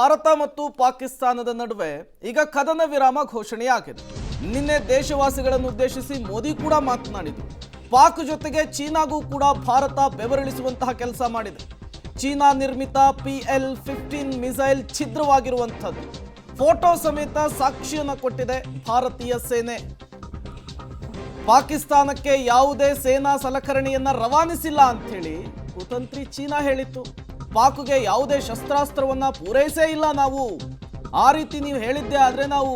ಭಾರತ ಮತ್ತು ಪಾಕಿಸ್ತಾನದ ನಡುವೆ ಈಗ ಕದನ ವಿರಾಮ ಘೋಷಣೆಯಾಗಿದೆ. ನಿನ್ನೆ ದೇಶವಾಸಿಗಳನ್ನು ಉದ್ದೇಶಿಸಿ ಮೋದಿ ಕೂಡ ಮಾತನಾಡಿದರು. ಪಾಕ್ ಜೊತೆಗೆ ಚೀನಾಗೂ ಕೂಡ ಭಾರತ ಬೆವರಿಳಿಸುವಂತಹ ಕೆಲಸ ಮಾಡಿದೆ. ಚೀನಾ ನಿರ್ಮಿತ PL-15 ಮಿಸೈಲ್ ಛಿದ್ರವಾಗಿರುವಂಥದ್ದು ಫೋಟೋ ಸಮೇತ ಸಾಕ್ಷಿಯನ್ನು ಕೊಟ್ಟಿದೆ ಭಾರತೀಯ ಸೇನೆ. ಪಾಕಿಸ್ತಾನಕ್ಕೆ ಯಾವುದೇ ಸೇನಾ ಸಲಕರಣೆಯನ್ನ ರವಾನಿಸಿಲ್ಲ ಅಂತ ಹೇಳಿ ಕುತಂತ್ರಿ ಚೀನಾ ಹೇಳಿತ್ತು. ಪಾಕ್ಗೆ ಯಾವುದೇ ಶಸ್ತ್ರಾಸ್ತ್ರವನ್ನ ಪೂರೈಸೇ ಇಲ್ಲ ನಾವು, ಆ ರೀತಿ ನೀವು ಹೇಳಿದ್ದೆ ಆದ್ರೆ ನಾವು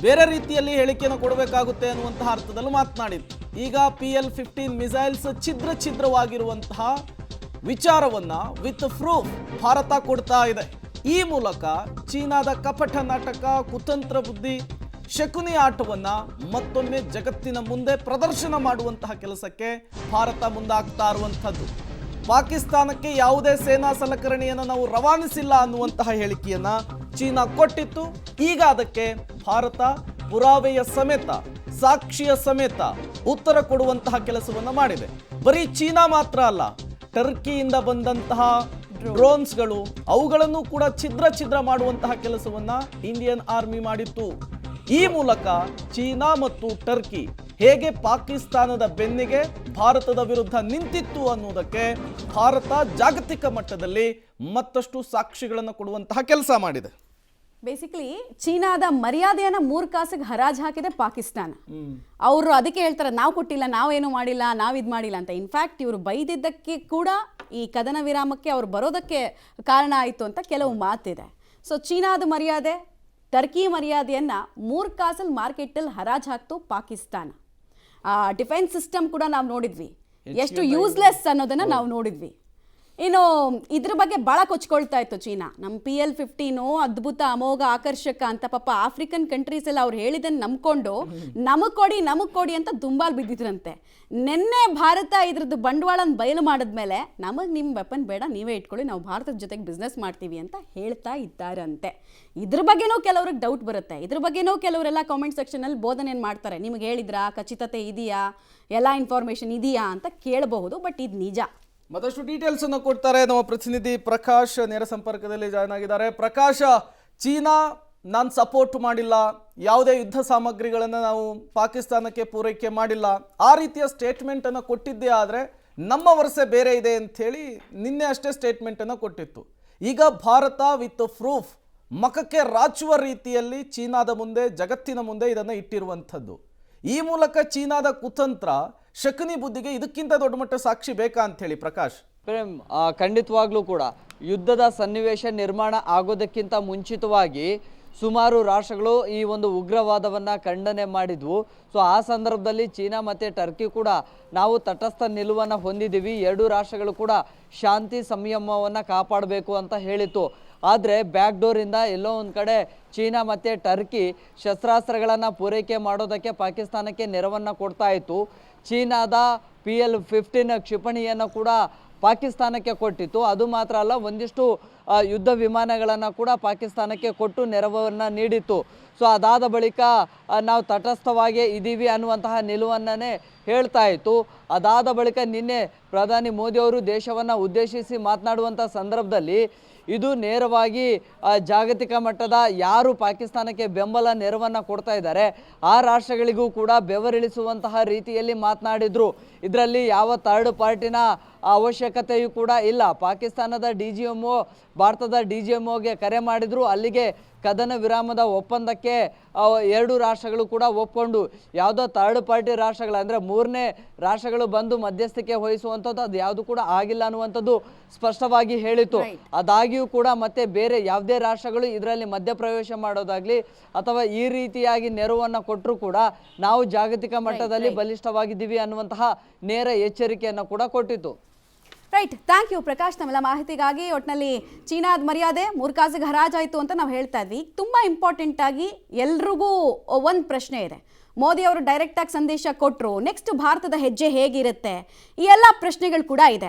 ಬೇರೆ ರೀತಿಯಲ್ಲಿ ಹೇಳಿಕೆಯನ್ನು ಕೊಡಬೇಕಾಗುತ್ತೆ ಅನ್ನುವಂತಹ ಅರ್ಥದಲ್ಲಿ ಮಾತನಾಡಿತ್ತು. ಈಗ PL-15 ಮಿಸೈಲ್ಸ್ ಛಿದ್ರವಾಗಿರುವಂತಹ ವಿಚಾರವನ್ನ ವಿತ್ ಪ್ರೂಫ್ ಭಾರತ ಕೊಡ್ತಾ ಇದೆ. ಈ ಮೂಲಕ ಚೀನಾದ ಕಪಟ ನಾಟಕ, ಕುತಂತ್ರ ಬುದ್ಧಿ, ಶಕುನಿ ಆಟವನ್ನ ಮತ್ತೊಮ್ಮೆ ಜಗತ್ತಿನ ಮುಂದೆ ಪ್ರದರ್ಶನ ಮಾಡುವಂತಹ ಕೆಲಸಕ್ಕೆ ಭಾರತ ಮುಂದಾಗ್ತಾ ಇರುವಂಥದ್ದು. ಪಾಕಿಸ್ತಾನಕ್ಕೆ ಯಾವುದೇ ಸೇನಾ ಸಲಕರಣೆಯನ್ನು ನಾವು ರವಾನಿಸಿಲ್ಲ ಅನ್ನುವಂತಹ ಹೇಳಿಕೆಯನ್ನ ಚೀನಾ ಕೊಟ್ಟಿತ್ತು. ಈಗ ಅದಕ್ಕೆ ಭಾರತ ಪುರಾವೆಯ ಸಮೇತ, ಸಾಕ್ಷಿಯ ಸಮೇತ ಉತ್ತರ ಕೊಡುವಂತಹ ಕೆಲಸವನ್ನ ಮಾಡಿದೆ. ಬರೀ ಚೀನಾ ಮಾತ್ರ ಅಲ್ಲ, ಟರ್ಕಿಯಿಂದ ಬಂದಂತಹ ಡ್ರೋನ್ಸ್ಗಳು ಅವುಗಳನ್ನು ಕೂಡ ಛಿದ್ರ ಮಾಡುವಂತಹ ಕೆಲಸವನ್ನ ಇಂಡಿಯನ್ ಆರ್ಮಿ ಮಾಡಿತ್ತು. ಈ ಮೂಲಕ ಚೀನಾ ಮತ್ತು ಟರ್ಕಿ ಹೇಗೆ ಪಾಕಿಸ್ತಾನದ ಬೆನ್ನಿಗೆ ಭಾರತದ ವಿರುದ್ಧ ನಿಂತಿತ್ತು ಅನ್ನುವುದಕ್ಕೆ ಭಾರತ ಜಾಗತಿಕ ಮಟ್ಟದಲ್ಲಿ ಮತ್ತಷ್ಟು ಸಾಕ್ಷಿಗಳನ್ನು ಕೊಡುವಂತಹ ಕೆಲಸ ಮಾಡಿದೆ. ಬೇಸಿಕಲಿ ಚೀನಾದ ಮರ್ಯಾದೆಯನ್ನ 3 ಕಾಸಿಗೆ ಹರಾಜು ಹಾಕಿದೆ ಪಾಕಿಸ್ತಾನ. ಅವರು ಅದಕ್ಕೆ ಹೇಳ್ತಾರೆ ನಾವು ಕೊಟ್ಟಿಲ್ಲ, ನಾವೇನು ಮಾಡಿಲ್ಲ, ನಾವಿದ್ ಮಾಡಿಲ್ಲ ಅಂತ. ಇನ್ಫ್ಯಾಕ್ಟ್ ಇವರು ಬೈದಿದ್ದಕ್ಕೆ ಕೂಡ ಈ ಕದನ ವಿರಾಮಕ್ಕೆ ಅವ್ರು ಬರೋದಕ್ಕೆ ಕಾರಣ ಆಯಿತು ಅಂತ ಕೆಲವು ಮಾತಿದೆ. ಸೊ ಚೀನಾದ ಮರ್ಯಾದೆ, ಟರ್ಕಿ ಮರ್ಯಾದೆಯನ್ನ 3 ಕಾಸಲ್ಲಿ ಮಾರ್ಕೆಟಲ್ಲಿ ಹರಾಜು ಹಾಕ್ತು ಪಾಕಿಸ್ತಾನ. ಡಿಫೆನ್ಸ್ ಸಿಸ್ಟಮ್ ಕೂಡ ನಾವು ನೋಡಿದ್ವಿ, ಎಷ್ಟು ಯೂಸ್ಲೆಸ್ ಅನ್ನೋದನ್ನ ನಾವು ನೋಡಿದ್ವಿ. ಇನ್ನು ಇದ್ರ ಬಗ್ಗೆ ಭಾಳ ಕೊಚ್ಕೊಳ್ತಾ ಇತ್ತು ಚೀನಾ. ನಮ್ಮ PL-15 ಅದ್ಭುತ, ಅಮೋಘ, ಆಕರ್ಷಕ ಅಂತ. ಪಾಪ ಆಫ್ರಿಕನ್ ಕಂಟ್ರೀಸ್ ಎಲ್ಲ ಅವ್ರು ಹೇಳಿದ್ದನ್ನು ನಂಬ್ಕೊಂಡು ನಮಗೆ ಕೊಡಿ ಅಂತ ದುಂಬಾಲ್ ಬಿದ್ದಿದ್ರಂತೆ. ನಿನ್ನೆ ಭಾರತ ಇದ್ರದ್ದು ಬಂಡವಾಳನ ಬಯಲು ಮಾಡಿದ್ಮೇಲೆ ನಮಗೆ ನಿಮ್ಮ ವೆಪನ್ ಬೇಡ, ನೀವೇ ಇಟ್ಕೊಳ್ಳಿ, ನಾವು ಭಾರತದ ಜೊತೆಗೆ ಬಿಸ್ನೆಸ್ ಮಾಡ್ತೀವಿ ಅಂತ ಹೇಳ್ತಾ ಇದ್ದಾರಂತೆ. ಇದ್ರ ಬಗ್ಗೆನೂ ಕೆಲವ್ರಿಗೆ ಡೌಟ್ ಬರುತ್ತೆ. ಇದ್ರ ಬಗ್ಗೆನೂ ಕೆಲವರೆಲ್ಲ ಕಾಮೆಂಟ್ ಸೆಕ್ಷನಲ್ಲಿ ಬೋಧನೆಯನ್ನು ಮಾಡ್ತಾರೆ. ನಿಮ್ಗೆ ಹೇಳಿದ್ರಾ, ಖಚಿತತೆ ಇದೆಯಾ, ಎಲ್ಲ ಇನ್ಫಾರ್ಮೇಷನ್ ಇದೆಯಾ ಅಂತ ಕೇಳಬಹುದು. ಬಟ್ ಇದು ನಿಜ. ಮತ್ತಷ್ಟು ಡೀಟೇಲ್ಸ್ ಅನ್ನು ಕೊಡ್ತಾರೆ ನಮ್ಮ ಪ್ರತಿನಿಧಿ ಪ್ರಕಾಶ್, ನೇರ ಸಂಪರ್ಕದಲ್ಲಿ ಜಾಯ್ನ್ ಆಗಿದ್ದಾರೆ. ಪ್ರಕಾಶ್, ಚೀನಾ ನಾನು ಸಪೋರ್ಟ್ ಮಾಡಿಲ್ಲ, ಯಾವುದೇ ಯುದ್ಧ ಸಾಮಗ್ರಿಗಳನ್ನು ನಾವು ಪಾಕಿಸ್ತಾನಕ್ಕೆ ಪೂರೈಕೆ ಮಾಡಿಲ್ಲ, ಆ ರೀತಿಯ ಸ್ಟೇಟ್ಮೆಂಟ್ ಅನ್ನು ಕೊಟ್ಟಿದ್ದೇ ಆದರೆ ನಮ್ಮ ವರಸೆ ಬೇರೆ ಇದೆ ಅಂತ ಹೇಳಿ ನಿನ್ನೆ ಅಷ್ಟೇ ಸ್ಟೇಟ್ಮೆಂಟ್ ಅನ್ನು ಕೊಟ್ಟಿತ್ತು. ಈಗ ಭಾರತ ವಿತ್ ಪ್ರೂಫ್ ಮಖಕ್ಕೆ ರಾಚುವ ರೀತಿಯಲ್ಲಿ ಚೀನಾದ ಮುಂದೆ, ಜಗತ್ತಿನ ಮುಂದೆ ಇದನ್ನು ಇಟ್ಟಿರುವಂಥದ್ದು. ಈ ಮೂಲಕ ಚೀನಾದ ಕುತಂತ್ರ, ಶಕುನಿ ಬುದ್ಧಿಗೆ ಇದಕ್ಕಿಂತ ದೊಡ್ಡ ಮಟ್ಟ ಸಾಕ್ಷಿ ಬೇಕಾ ಅಂತ ಹೇಳಿ ಪ್ರಕಾಶ್? ಪ್ರೇಮ್, ಖಂಡಿತವಾಗ್ಲೂ ಕೂಡ ಯುದ್ಧದ ಸನ್ನಿವೇಶ ನಿರ್ಮಾಣ ಆಗೋದಕ್ಕಿಂತ ಮುಂಚಿತವಾಗಿ ಸುಮಾರು ರಾಷ್ಟ್ರಗಳು ಈ ಒಂದು ಉಗ್ರವಾದವನ್ನು ಖಂಡನೆ ಮಾಡಿದ್ವು. ಸೊ ಆ ಸಂದರ್ಭದಲ್ಲಿ ಚೀನಾ ಮತ್ತು ಟರ್ಕಿ ಕೂಡ ನಾವು ತಟಸ್ಥ ನಿಲುವನ್ನು ಹೊಂದಿದ್ದೀವಿ, 2 ರಾಷ್ಟ್ರಗಳು ಕೂಡ ಶಾಂತಿ ಸಂಯಮವನ್ನು ಕಾಪಾಡಬೇಕು ಅಂತ ಹೇಳಿತ್ತು. ಆದರೆ ಬ್ಯಾಕ್ ಡೋರಿಂದ ಎಲ್ಲೋ ಒಂದು ಕಡೆ ಚೀನಾ ಮತ್ತು ಟರ್ಕಿ ಶಸ್ತ್ರಾಸ್ತ್ರಗಳನ್ನು ಪೂರೈಕೆ ಮಾಡೋದಕ್ಕೆ ಪಾಕಿಸ್ತಾನಕ್ಕೆ ನೆರವನ್ನು ಕೊಡ್ತಾ ಇತ್ತು. ಚೀನಾದ PL-15 ಕ್ಷಿಪಣಿಯನ್ನು ಕೂಡ ಪಾಕಿಸ್ತಾನಕ್ಕೆ ಕೊಟ್ಟಿತ್ತು. ಅದು ಮಾತ್ರ ಅಲ್ಲ, ಒಂದಿಷ್ಟು ಯುದ್ಧ ವಿಮಾನಗಳನ್ನು ಕೂಡ ಪಾಕಿಸ್ತಾನಕ್ಕೆ ಕೊಟ್ಟು ನೆರವನ್ನು ನೀಡಿತ್ತು. ಸೊ ಅದಾದ ಬಳಿಕ ನಾವು ತಟಸ್ಥವಾಗಿ ಇದ್ದೀವಿ ಅನ್ನುವಂತಹ ನಿಲುವನ್ನೇ ಹೇಳ್ತಾ ಇತ್ತು. ಅದಾದ ಬಳಿಕ ನಿನ್ನೆ ಪ್ರಧಾನಿ ಮೋದಿಯವರು ದೇಶವನ್ನು ಉದ್ದೇಶಿಸಿ ಮಾತನಾಡುವಂಥ ಸಂದರ್ಭದಲ್ಲಿ ಇದು ನೇರವಾಗಿ ಜಾಗತಿಕ ಮಟ್ಟದ ಯಾರು ಪಾಕಿಸ್ತಾನಕ್ಕೆ ಬೆಂಬಲ ನೆರವನ್ನು ಕೊಡ್ತಾ ಇದ್ದಾರೆ ಆ ರಾಷ್ಟ್ರಗಳಿಗೂ ಕೂಡ ಬೆವರಿಳಿಸುವಂತಹ ರೀತಿಯಲ್ಲಿ ಮಾತನಾಡಿದರು. ಇದರಲ್ಲಿ ಯಾವ ಥರ್ಡ್ ಪಾರ್ಟಿನ ಅವಶ್ಯಕತೆಯೂ ಕೂಡ ಇಲ್ಲ. ಪಾಕಿಸ್ತಾನದ DGMO ಭಾರತದ DGMOಗೆ ಕರೆ ಮಾಡಿದ್ರು, ಅಲ್ಲಿಗೆ ಕದನ ವಿರಾಮದ ಒಪ್ಪಂದಕ್ಕೆ 2 ರಾಷ್ಟ್ರಗಳು ಕೂಡ ಒಪ್ಕೊಂಡು, ಯಾವುದೋ ಥರ್ಡ್ ಪಾರ್ಟಿ ರಾಷ್ಟ್ರಗಳು ಅಂದರೆ 3ನೇ ರಾಷ್ಟ್ರಗಳು ಬಂದು ಮಧ್ಯಸ್ಥಿಕೆ ವಹಿಸುವಂಥದ್ದು ಅದು ಯಾವುದು ಕೂಡ ಆಗಿಲ್ಲ ಅನ್ನುವಂಥದ್ದು ಸ್ಪಷ್ಟವಾಗಿ ಹೇಳಿತು. ಅದಾಗಿಯೂ ಕೂಡ ಮತ್ತೆ ಬೇರೆ ಯಾವುದೇ ರಾಷ್ಟ್ರಗಳು ಇದರಲ್ಲಿ ಮಧ್ಯಪ್ರವೇಶ ಮಾಡೋದಾಗ್ಲಿ ಅಥವಾ ಈ ರೀತಿಯಾಗಿ ನೆರವನ್ನು ಕೊಟ್ಟರು ಕೂಡ ನಾವು ಜಾಗತಿಕ ಮಟ್ಟದಲ್ಲಿ ಬಲಿಷ್ಠವಾಗಿದ್ದೀವಿ ಅನ್ನುವಂತಹ ನೇರ ಎಚ್ಚರಿಕೆಯನ್ನು ಕೂಡ ಕೊಟ್ಟಿತು. ರೈಟ್, ಥ್ಯಾಂಕ್ ಯು ಪ್ರಕಾಶ್ ನಮ್ಮೆಲ್ಲ ಮಾಹಿತಿಗಾಗಿ. ಒಟ್ಟಿನಲ್ಲಿ ಚೀನಾದ ಮರ್ಯಾದೆ 3 ಕಾಸಿಗೆ ಹರಾಜಾಯಿತು ಅಂತ ನಾವು ಹೇಳ್ತಾ ಇದ್ವಿ. ತುಂಬ ಇಂಪಾರ್ಟೆಂಟ್ ಆಗಿ ಎಲ್ರಿಗೂ ಒಂದು ಪ್ರಶ್ನೆ ಇದೆ. ಮೋದಿ ಅವರು ಡೈರೆಕ್ಟಾಗಿ ಸಂದೇಶ ಕೊಟ್ಟರು, ನೆಕ್ಸ್ಟ್ ಭಾರತದ ಹೆಜ್ಜೆ ಹೇಗಿರುತ್ತೆ, ಈ ಎಲ್ಲ ಪ್ರಶ್ನೆಗಳು ಕೂಡ ಇದೆ.